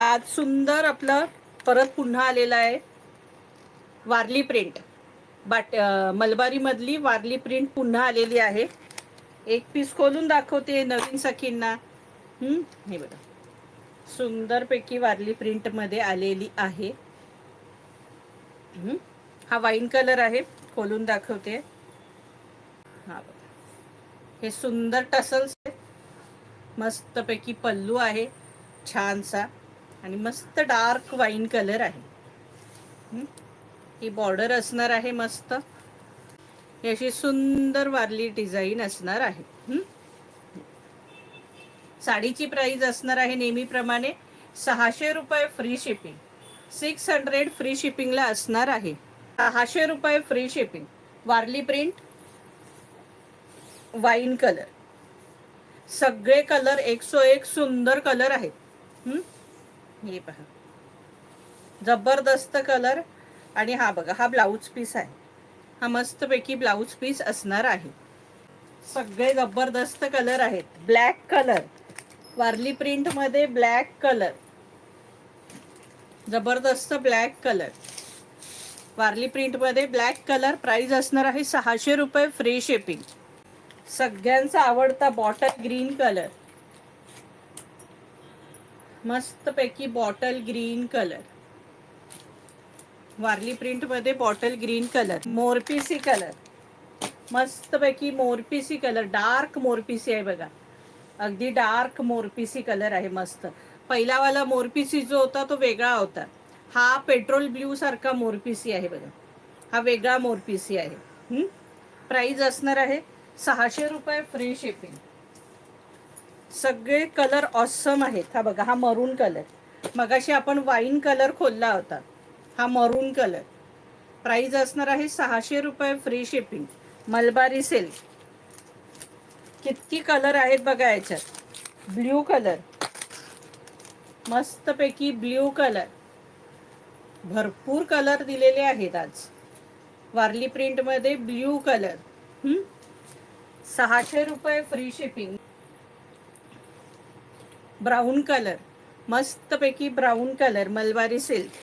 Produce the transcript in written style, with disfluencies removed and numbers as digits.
आज सुंदर आपलं परत पुन्हा आलेलं आहे वारली प्रिंट. मलबारी मधली वारली प्रिंट पुन्हा आलेली आहे. एक पीस खोलून दाखवते नवीन सखींना. हे बघा, सुंदर पैकी वारली प्रिंट मध्ये आलेली आहे. हा वाईन कलर आहे, खोलून दाखवते. हा बघा, हे सुंदर टसल्स आहे. मस्त पैकी पल्लू आहे छानसा आणि मस्त डार्क वाईन कलर आहे. ही बॉर्डर असणार आहे मस्त. ही अशी सुंदर वारली डिझाईन असणार आहे. साडीची प्राइस असणार आहे नेहमीप्रमाणे 600 रुपये फ्री शिपिंग. 600 फ्री शिपिंगला असणार आहे. 600 रुपये free shipping. Warli print wine colour, सगळे कलर 101 सुंदर कलर आहेत. हे पहा, जबरदस्त कलर. आणि हा बघा, हा ब्लाऊज पीस आहे. हा मस्तपैकी ब्लाऊज पीस असणार आहे. सगळे जबरदस्त कलर आहेत. ब्लॅक कलर, वारली प्रिंट मध्ये ब्लॅक कलर, जबरदस्त ब्लॅक कलर. वारली प्रिंट मध्ये ब्लॅक कलर. प्राइस असणार आहे 600 रुपये फ्री शिपिंग. सगळ्यांचा आवडता बॉटल ग्रीन कलर, मस्तपैकी bottle green colour. Warli print मध्ये बॉटल ग्रीन कलर. मोरपीसी कलर, मस्तपैकी मोरपीसी कलर. डार्क मोरपीसी आहे बघा, अगदी डार्क मोरपीसी कलर आहे मस्त. पहिलावाला मोरपीसी जो होता तो वेगळा होता. हा पेट्रोल ब्ल्यू सारखा मोरपीसी आहे बघा, हा वेगळा मोरपीसी आहे. प्राइस असणार आहे 600 रुपये फ्री शिपिंग. सगळे कलर ऑसम आहेत. हा बघा, हा मरून कलर, मगाशी आपण वाईन कलर खोलला होता, हा मरून कलर. प्राइस असणार आहे 600 रुपये फ्री शिपिंग. मलबारी सिल्क. किती कलर आहेत बघा याच्यात. ब्ल्यू कलर, मस्तपैकी ब्ल्यू कलर. भरपूर कलर दिलेले आहेत आज वारली प्रिंट मध्ये. ब्ल्यू कलर 600 रुपये फ्री शिपिंग. ब्राऊन कलर, मस्तपैकी ब्राऊन कलर, मलबारी सिल्क.